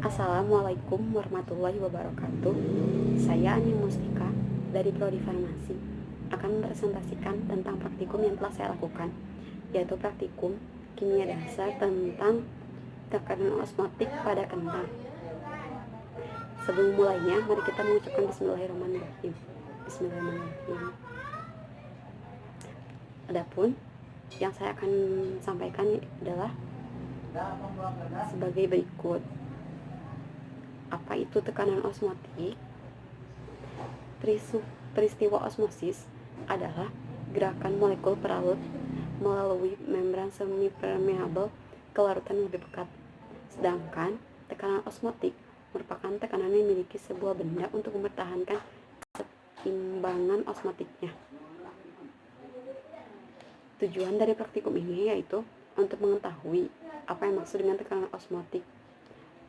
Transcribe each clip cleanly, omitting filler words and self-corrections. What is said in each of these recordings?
Assalamualaikum warahmatullahi wabarakatuh. Saya Ani Mustika dari Prodi Farmasi akan mempresentasikan tentang praktikum yang telah saya lakukan, yaitu praktikum kimia dasar tentang tekanan osmotik pada kentang. Sebelum mulainya, mari kita mengucapkan Bismillahirrahmanirrahim. Bismillahirrahmanirrahim. Adapun yang saya akan sampaikan adalah sebagai berikut. Apa itu tekanan osmotik? Peristiwa osmosis adalah gerakan molekul peralut melalui membran semi-permeabel ke larutan yang lebih pekat. Sedangkan tekanan osmotik merupakan tekanan yang memiliki sebuah benda untuk mempertahankan keseimbangan osmotiknya. Tujuan dari praktikum ini yaitu untuk mengetahui apa yang maksud dengan tekanan osmotik.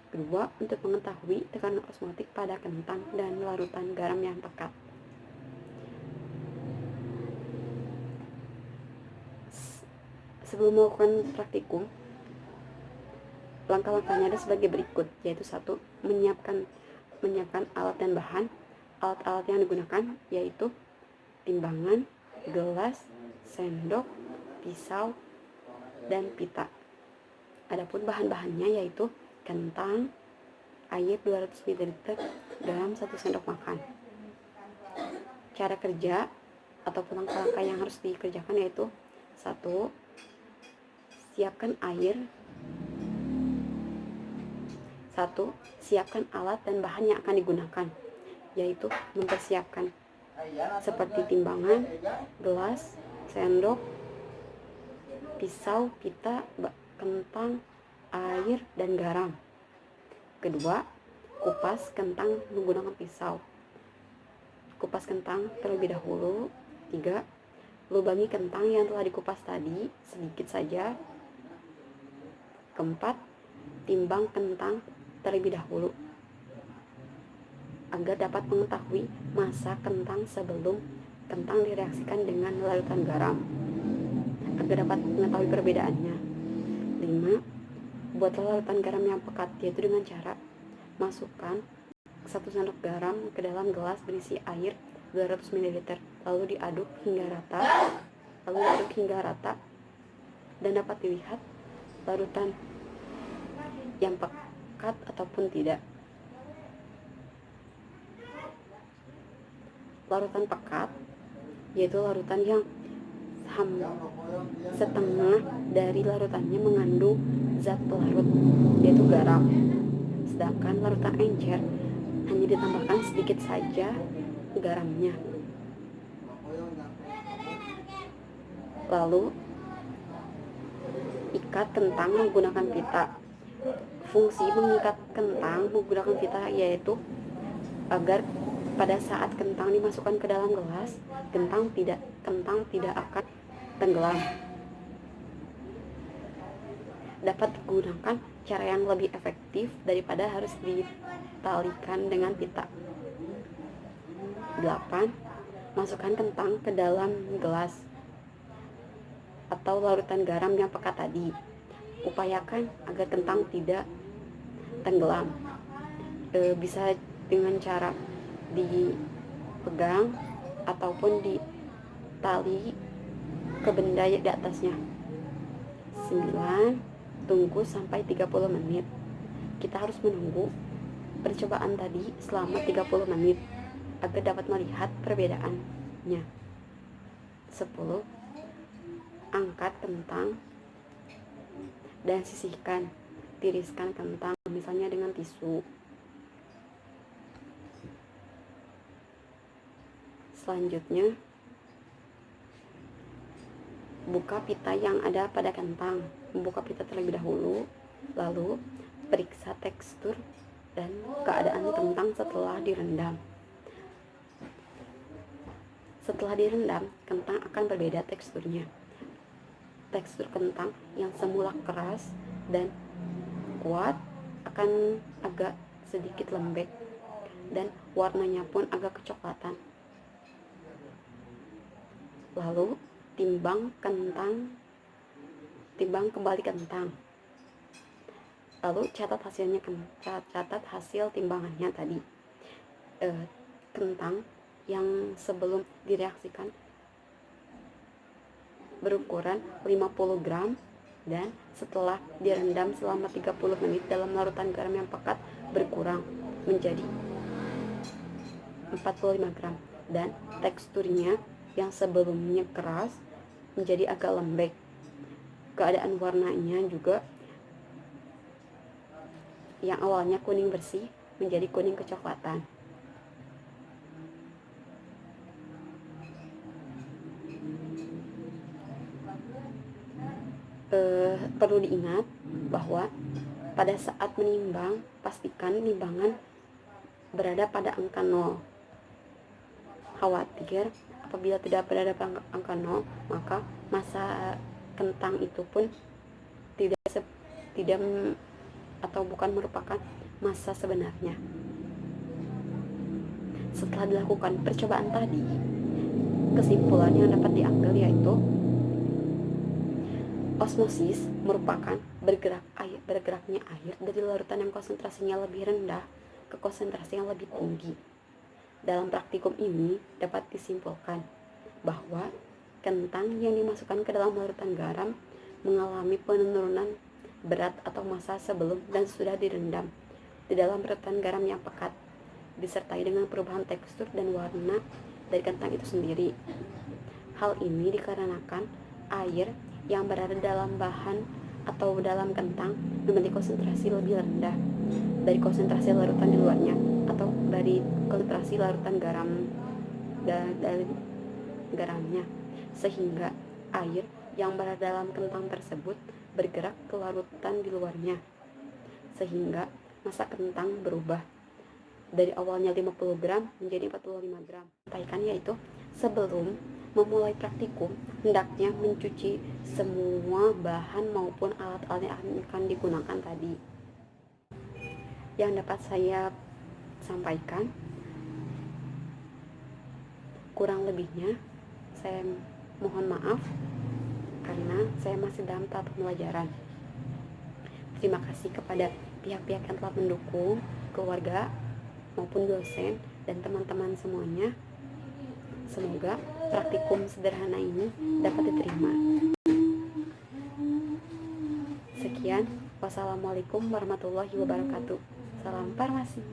Kedua, untuk mengetahui tekanan osmotik pada kentang dan larutan garam yang pekat. Sebelum melakukan praktikum, langkah-langkahnya ada sebagai berikut, yaitu 1. Menyiapkan alat dan bahan. Alat-alat yang digunakan yaitu timbangan, gelas, sendok, pisau, dan pita. Adapun bahan-bahannya yaitu kentang, air 200 ml, garam 1 sendok makan. Cara kerja ataupun langkah-langkah yang harus dikerjakan yaitu 1. Siapkan air. 1. Siapkan alat dan bahan yang akan digunakan, yaitu mempersiapkan seperti timbangan, gelas, sendok, pisau, pita, kentang, air, dan garam. Kedua, kupas kentang menggunakan pisau. Kupas kentang terlebih dahulu. 3. Lubangi kentang yang telah dikupas tadi sedikit saja. Keempat, timbang kentang terlebih dahulu agar dapat mengetahui massa kentang sebelum kentang direaksikan dengan larutan garam, agar dapat mengetahui perbedaannya. 5. Buatlah larutan garam yang pekat, yaitu dengan cara masukkan 1 sendok garam ke dalam gelas berisi air 200 ml, lalu diaduk hingga rata dan dapat dilihat larutan yang pekat ataupun tidak. Larutan pekat yaitu larutan yang setengah dari larutannya mengandung zat pelarut, yaitu garam. Sedangkan larutan encer hanya ditambahkan sedikit saja garamnya. Lalu ikat kentang menggunakan pita. Fungsi mengikat kentang menggunakan pita yaitu agar pada saat kentang dimasukkan ke dalam gelas, kentang tidak akan tenggelam. Dapat digunakan cara yang lebih efektif daripada harus ditalikan dengan pita. 8. Masukkan kentang ke dalam gelas atau larutan garam yang pekat tadi. Upayakan agar kentang tidak tenggelam. Bisa dengan cara dipegang ataupun ditali ke benda di atasnya. 9. Tunggu sampai 30 menit. Kita harus menunggu percobaan tadi selama 30 menit agar dapat melihat perbedaannya. 10. Angkat kentang dan sisihkan, tiriskan kentang misalnya dengan tisu. Selanjutnya, buka pita yang ada pada kentang. Membuka pita terlebih dahulu, lalu periksa tekstur dan keadaan kentang setelah direndam. Setelah direndam, kentang akan berbeda teksturnya. Tekstur kentang yang semula keras dan kuat akan agak sedikit lembek dan warnanya pun agak kecoklatan. Lalu timbang kembali kentang. Lalu catat hasilnya, catat hasil timbangannya tadi. Kentang yang sebelum direaksikan berukuran 50 gram dan setelah direndam selama 30 menit dalam larutan garam yang pekat berkurang menjadi 45 gram, dan teksturnya yang sebelumnya keras menjadi agak lembek. Keadaan warnanya juga yang awalnya kuning bersih menjadi kuning kecoklatan. Perlu diingat bahwa pada saat menimbang, pastikan timbangan berada pada angka 0. Khawatir apabila tidak berada pada angka 0, maka masa kentang itu pun tidak atau bukan merupakan masa sebenarnya. Setelah dilakukan percobaan tadi, kesimpulan yang dapat diambil yaitu osmosis merupakan bergeraknya air dari larutan yang konsentrasinya lebih rendah ke konsentrasi yang lebih tinggi. Dalam praktikum ini dapat disimpulkan bahwa kentang yang dimasukkan ke dalam larutan garam mengalami penurunan berat atau massa sebelum dan sudah direndam di dalam larutan garam yang pekat, disertai dengan perubahan tekstur dan warna dari kentang itu sendiri. Hal ini dikarenakan air yang berada dalam bahan atau dalam kentang memiliki konsentrasi lebih rendah dari konsentrasi larutan di luarnya atau dari konsentrasi larutan dari garamnya, sehingga air yang berada dalam kentang tersebut bergerak ke larutan di luarnya, sehingga massa kentang berubah dari awalnya 50 gram menjadi 45 gram. Sampaikan yaitu sebelum memulai praktikum hendaknya mencuci semua bahan maupun alat-alat yang akan digunakan tadi. Yang dapat saya sampaikan, kurang lebihnya saya mohon maaf karena saya masih dalam tahap pembelajaran. Terima kasih kepada pihak-pihak yang telah mendukung, keluarga maupun dosen dan teman-teman semuanya. Semoga praktikum sederhana ini dapat diterima. Sekian, wassalamualaikum warahmatullahi wabarakatuh. Salam farmasi.